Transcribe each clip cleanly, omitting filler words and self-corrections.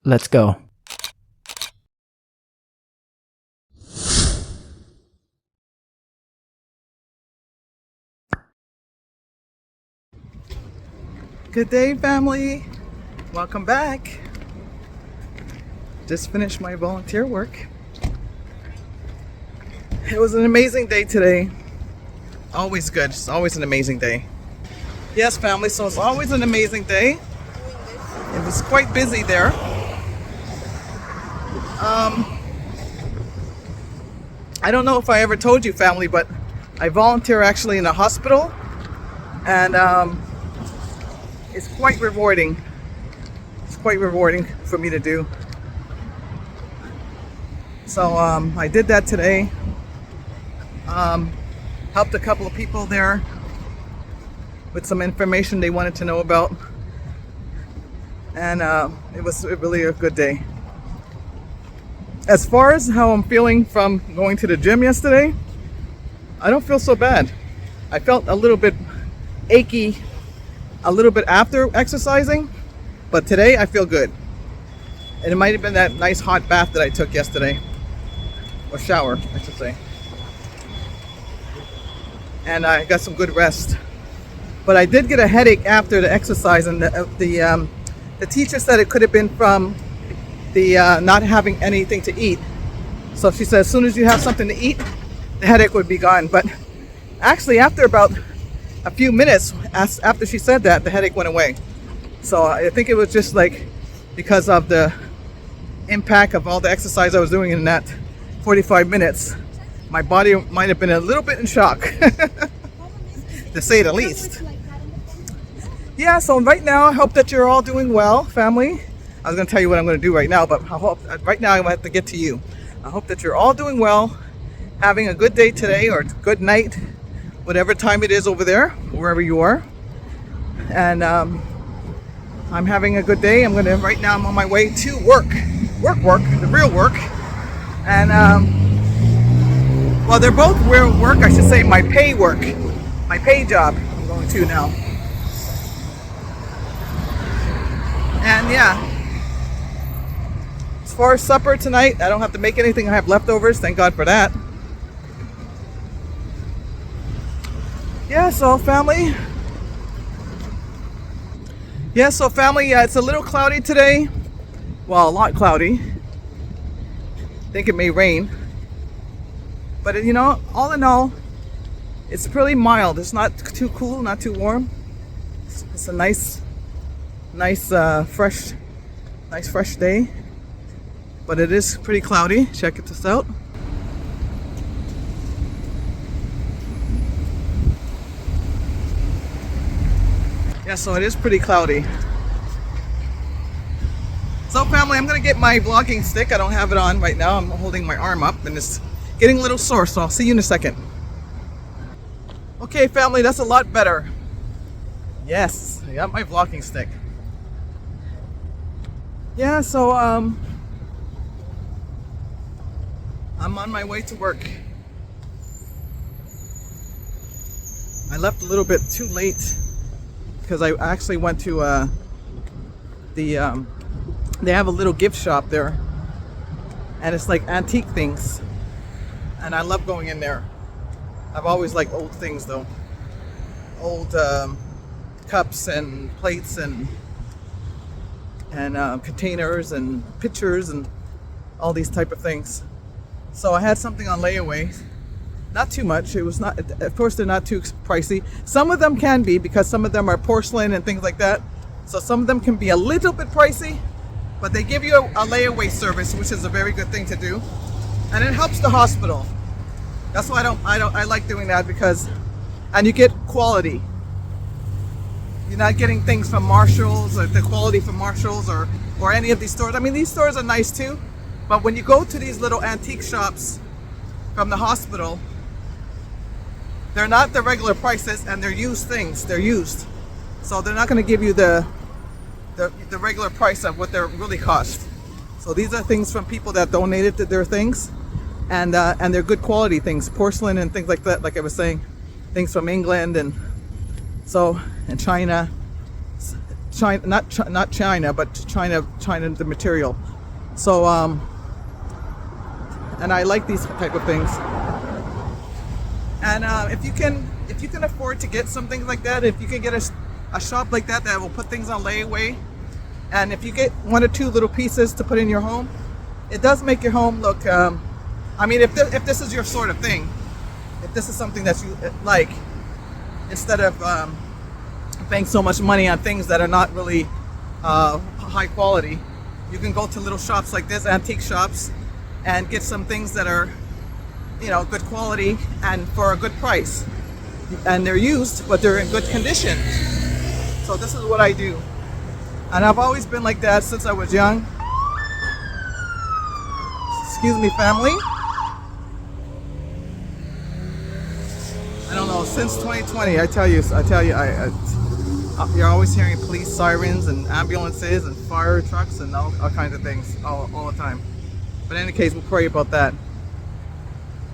Let's go. Good day, family. Welcome back. Just finished my volunteer work. It was an amazing day today. Always good. It's always an amazing day. Yes, family, so it's always an amazing day. It was quite busy there. I don't know if I ever told you, family, but I volunteer actually in a hospital, and it's quite rewarding. It's quite rewarding for me to do. So I did that today. Helped a couple of people there with some information they wanted to know about, and it was really a good day. As far as how I'm feeling from going to the gym yesterday, I don't feel so bad. I felt a little bit achy a little bit after exercising, but today I feel good. And it might have been that nice hot bath that I took yesterday, or shower, I should say. And I got some good rest. But I did get a headache after the exercise, and the teacher said it could have been from the not having anything to eat. So she said as soon as you have something to eat, the headache would be gone. But actually, after about a few minutes after she said that, the headache went away. So I think it was just like because of the impact of all the exercise I was doing in that 45 minutes. My body might have been a little bit in shock, to say the least. Yeah, so right now I hope that you're all doing well, family. I was going to tell you what I'm going to do right now, but I hope right now I'm going to have to get to you. I hope that you're all doing well, having a good day today or good night, whatever time it is over there, wherever you are. And I'm having a good day. Right now I'm on my way to work, the real work. And well, they're both real work, I should say, my pay work, my pay job I'm going to now. And yeah, as far as supper tonight, I don't have to make anything. I have leftovers, thank God for that. Yeah, so family, it's a little cloudy today. Well, a lot cloudy. I think it may rain. But you know, all in all, it's pretty mild. It's not too cool, not too warm. It's a nice fresh day. But it is pretty cloudy. Check this out. Yeah, so it is pretty cloudy. So family, I'm gonna get my vlogging stick. I don't have it on right now. I'm holding my arm up and it's getting a little sore, so I'll see you in a second. Okay family, that's a lot better. Yes, I got my vlogging stick. Yeah, so I'm on my way to work. I left a little bit too late because I actually went to they have a little gift shop there, and it's like antique things, and I love going in there. I've always liked old things though, old cups and plates and containers and pitchers and all these type of things. So I had something on layaway. Not too much. It was not, of course they're not too pricey. Some of them can be, because some of them are porcelain and things like that. So some of them can be a little bit pricey, but they give you a layaway service, which is a very good thing to do. And it helps the hospital. That's why I like doing that, because, and you get quality. You're not getting things from Marshalls, or the quality from Marshalls or any of these stores. I mean, these stores are nice too, but when you go to these little antique shops from the hospital, they're not the regular prices, and they're used things. They're used, so they're not going to give you the regular price of what they really cost. So these are things from people that donated to their things, and they're good quality things, porcelain and things like that. Like I was saying, things from England and China, China, not China, but China the material. So and I like these type of things. And if you can afford to get something like that, if you can get a shop like that that will put things on layaway, and if you get one or two little pieces to put in your home, it does make your home look. I mean, if this is your sort of thing, if this is something that you like, instead of paying so much money on things that are not really high quality, you can go to little shops like this, antique shops, and get some things that are, you know, good quality and for a good price. And they're used, but they're in good condition. So this is what I do. And I've always been like that since I was young. Excuse me, family. I don't know, since 2020, I tell you, you're always hearing police sirens and ambulances and fire trucks and all kinds of things all the time. But in any case, we'll pray about that.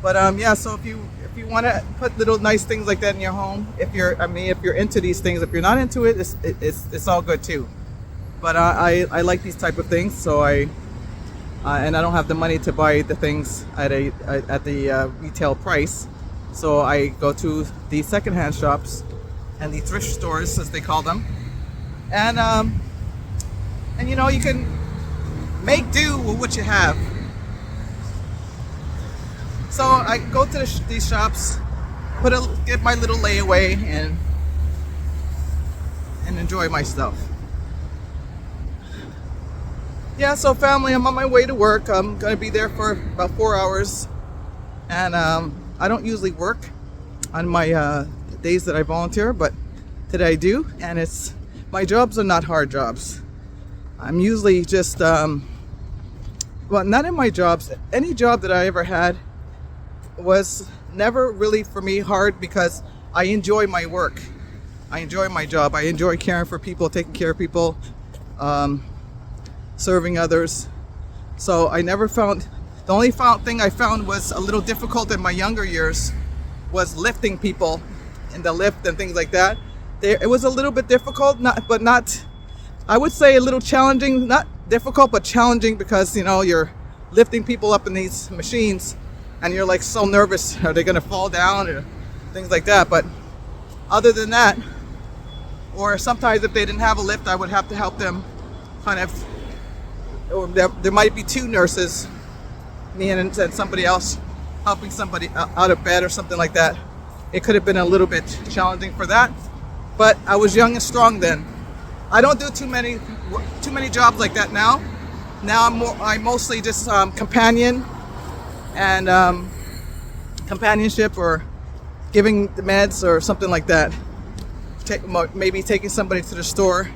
But yeah, so if you want to put little nice things like that in your home, if you're into these things, if you're not into it, it's all good too. But I like these type of things, so and I don't have the money to buy the things at the retail price, so I go to the secondhand shops and the thrift stores, as they call them, and you know, you can make do with what you have. So I go to these shops, get my little layaway, and enjoy my stuff. Yeah, so family, I'm on my way to work. I'm gonna be there for about 4 hours, and I don't usually work on my days that I volunteer, but today I do, and my jobs are not hard jobs. I'm usually just well, not in my jobs. Any job that I ever had was never really for me hard, because I enjoy my work. I enjoy my job. I enjoy caring for people, taking care of people, serving others. So I never found, the only thing I found was a little difficult in my younger years was lifting people in the lift and things like that. It was a little bit difficult, but not, I would say a little challenging, not difficult, but challenging, because, you know, you're lifting people up in these machines and you're like so nervous, are they gonna fall down or things like that. But other than that, or sometimes if they didn't have a lift, I would have to help them kind of, or there might be two nurses, me and somebody else, helping somebody out of bed or something like that. It could have been a little bit challenging for that, but I was young and strong then. I don't do too many jobs like that now. Now I'm mostly just companion and companionship, or giving the meds or something like that. Maybe taking somebody to the store.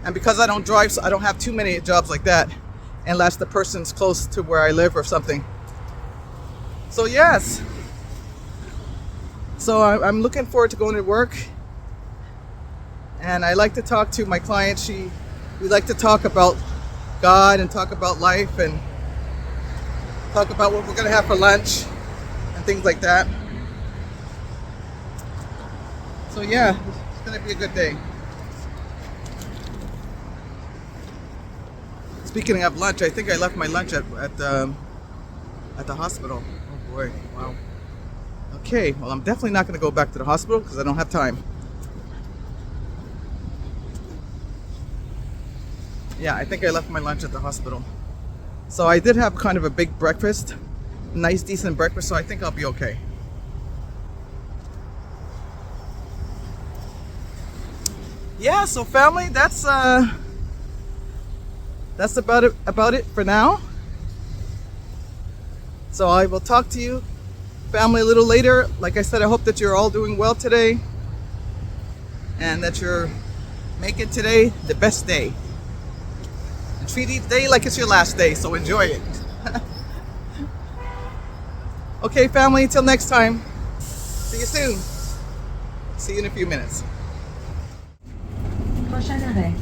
And because I don't drive, so I don't have too many jobs like that, unless the person's close to where I live or something. So yes. So I'm looking forward to going to work. And I like to talk to my clients. We like to talk about God and talk about life and talk about what we're going to have for lunch and things like that. So yeah, it's going to be a good day. Speaking of lunch, I think I left my lunch at the hospital. Oh boy, wow. Okay, well, I'm definitely not going to go back to the hospital because I don't have time. Yeah, I think I left my lunch at the hospital. So I did have kind of a big breakfast, nice decent breakfast, so I think I'll be okay. Yeah, so family, that's about it for now. So I will talk to you, family, a little later. Like I said, I hope that you're all doing well today, and that you're making today the best day. And treat each day like it's your last day, so enjoy it. Okay, family, until next time. See you soon. See you in a few minutes. Prochain arrêt.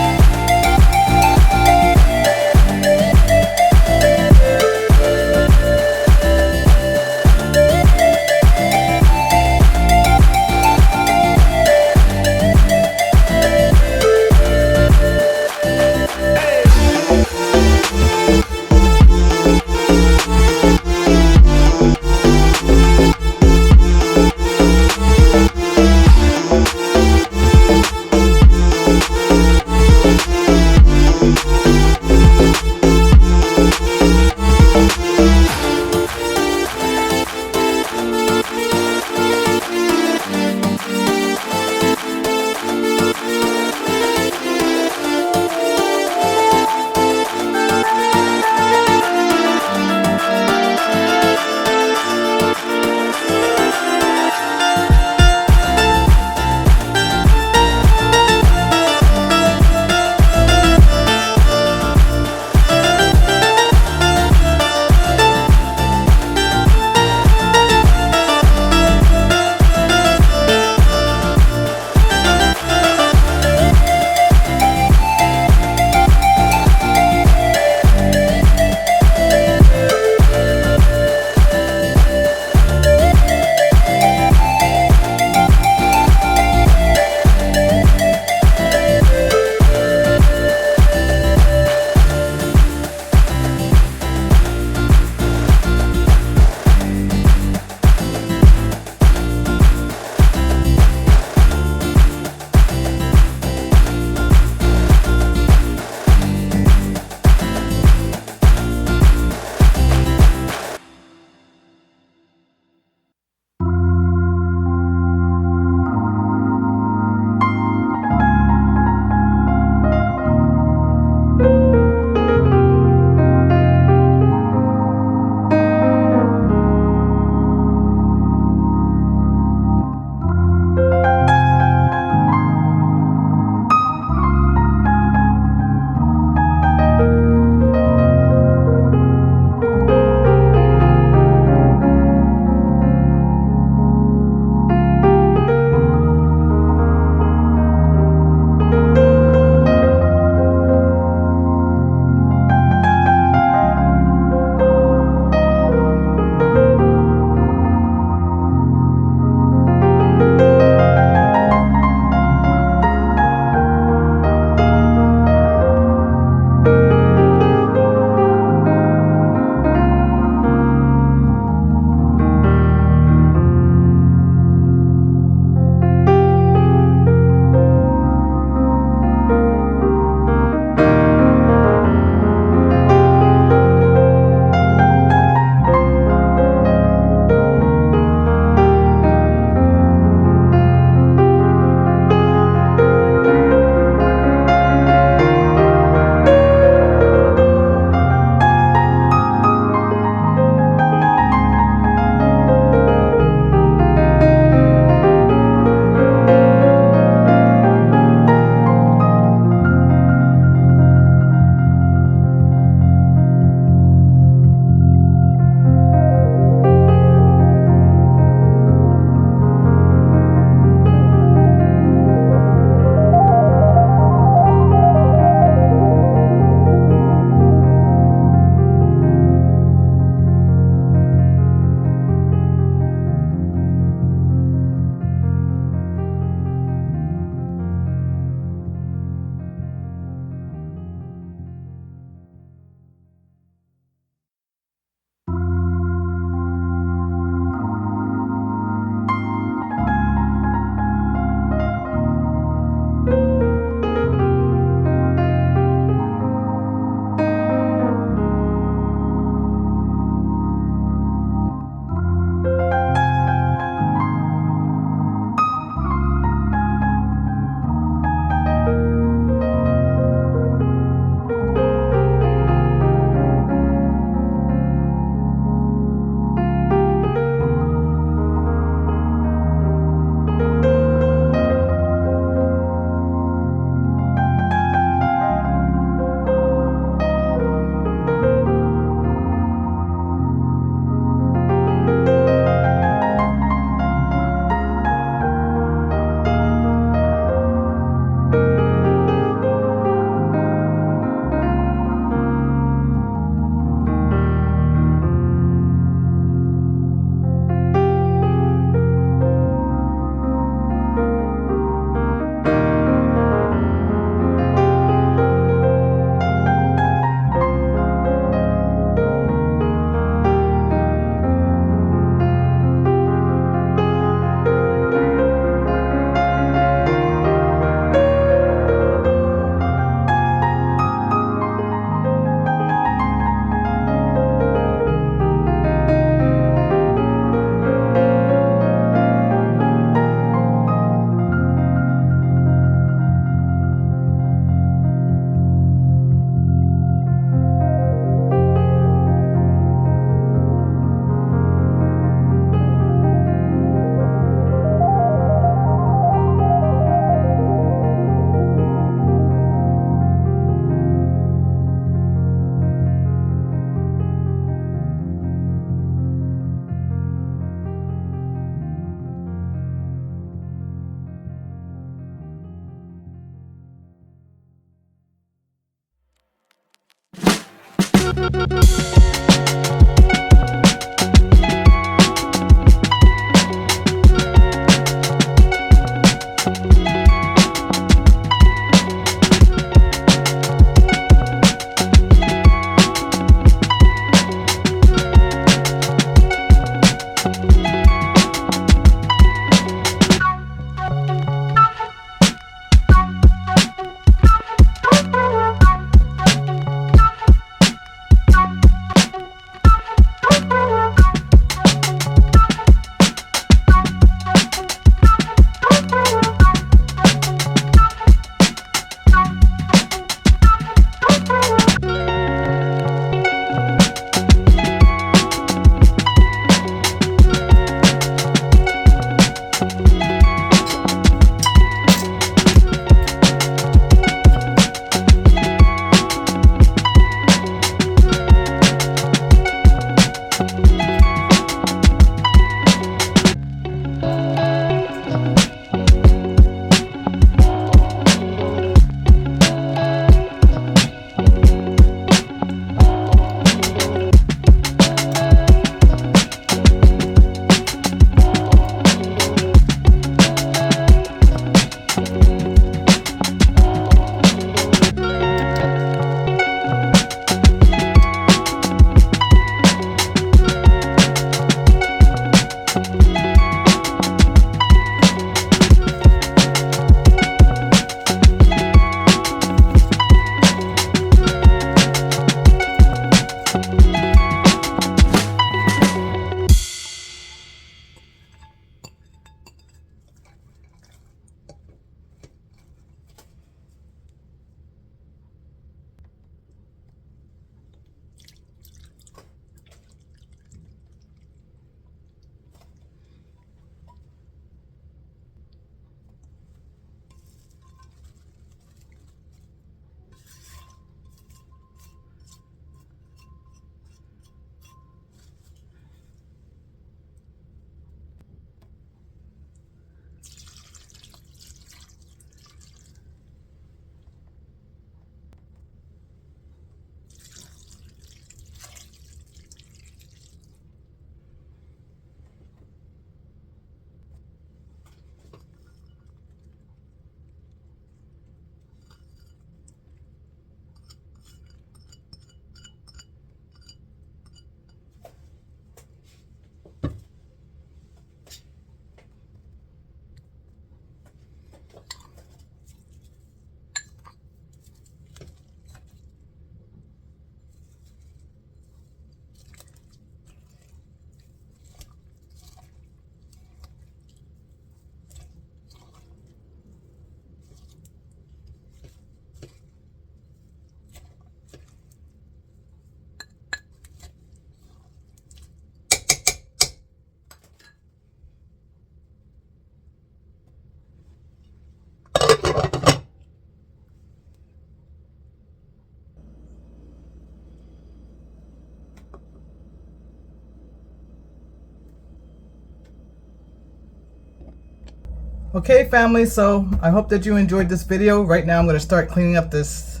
Okay, family, so I hope that you enjoyed this video. Right now I'm going to start cleaning up this.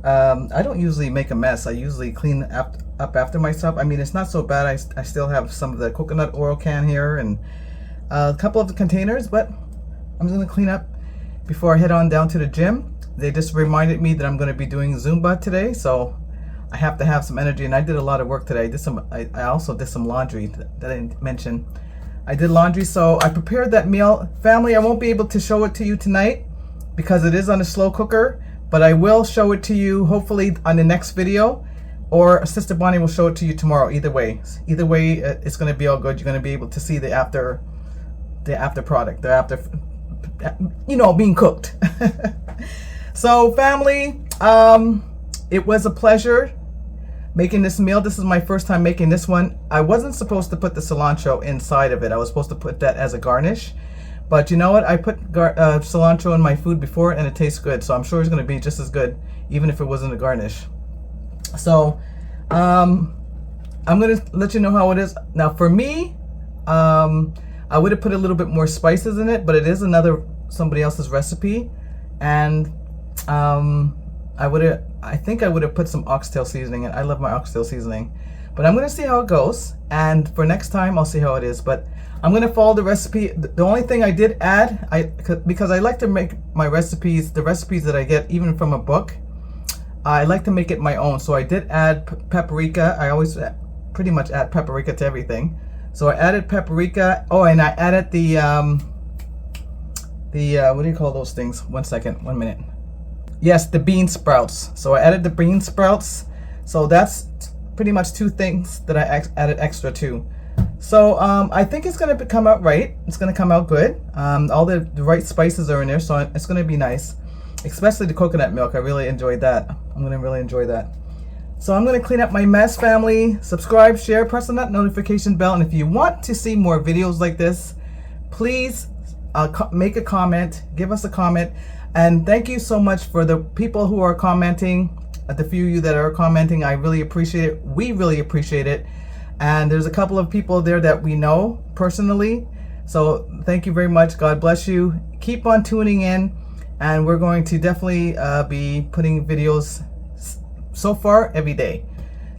I don't usually make a mess. I usually clean up after myself. I mean, it's not so bad. I still have some of the coconut oil can here and a couple of the containers, but I'm going to clean up before I head on down to the gym. They just reminded me that I'm going to be doing Zumba today, so I have to have some energy, and I did a lot of work today. I also did some laundry that I didn't mention. I did laundry, so I prepared that meal. Family, I won't be able to show it to you tonight because it is on a slow cooker, but I will show it to you hopefully on the next video, or Sister Bonnie will show it to you tomorrow. Either way, it's going to be all good. You're going to be able to see the after product, being cooked. So family, it was a pleasure making this meal. This is my first time making this one. I wasn't supposed to put the cilantro inside of it. I was supposed to put that as a garnish. But you know what? I put cilantro in my food before and it tastes good. So I'm sure it's going to be just as good even if it wasn't a garnish. So I'm going to let you know how it is. Now for me, I would have put a little bit more spices in it, but it is somebody else's recipe. And I I think I would have put some oxtail seasoning in. I love my oxtail seasoning. But I'm going to see how it goes. And for next time, I'll see how it is. But I'm going to follow the recipe. The only thing I did add, because I like to make my recipes, the recipes that I get even from a book, I like to make it my own. So I did add paprika. I always pretty much add paprika to everything. So I added paprika. Oh, and I added the what do you call those things? 1 second, 1 minute. Yes, the bean sprouts. So I added the bean sprouts. So that's pretty much 2 things that I added extra to. So I think it's gonna come out right. It's gonna come out good. All the right spices are in there, so it's gonna be nice. Especially the coconut milk. I really enjoyed that. I'm gonna really enjoy that. So I'm gonna clean up my mess, family. Subscribe, share, press on that notification bell, and if you want to see more videos like this, please make a comment. Give us a comment, and thank you so much for the people who are commenting. The few of you that are commenting, I really appreciate it. We really appreciate it. And there's a couple of people there that we know personally. So thank you very much. God bless you. Keep on tuning in. And we're going to definitely be putting videos so far every day.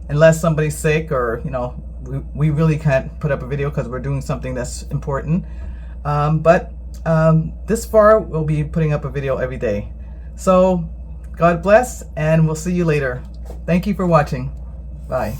Unless somebody's sick or, you know, we really can't put up a video because we're doing something that's important. But this far, we'll be putting up a video every day. So God bless, and we'll see you later. Thank you for watching. Bye.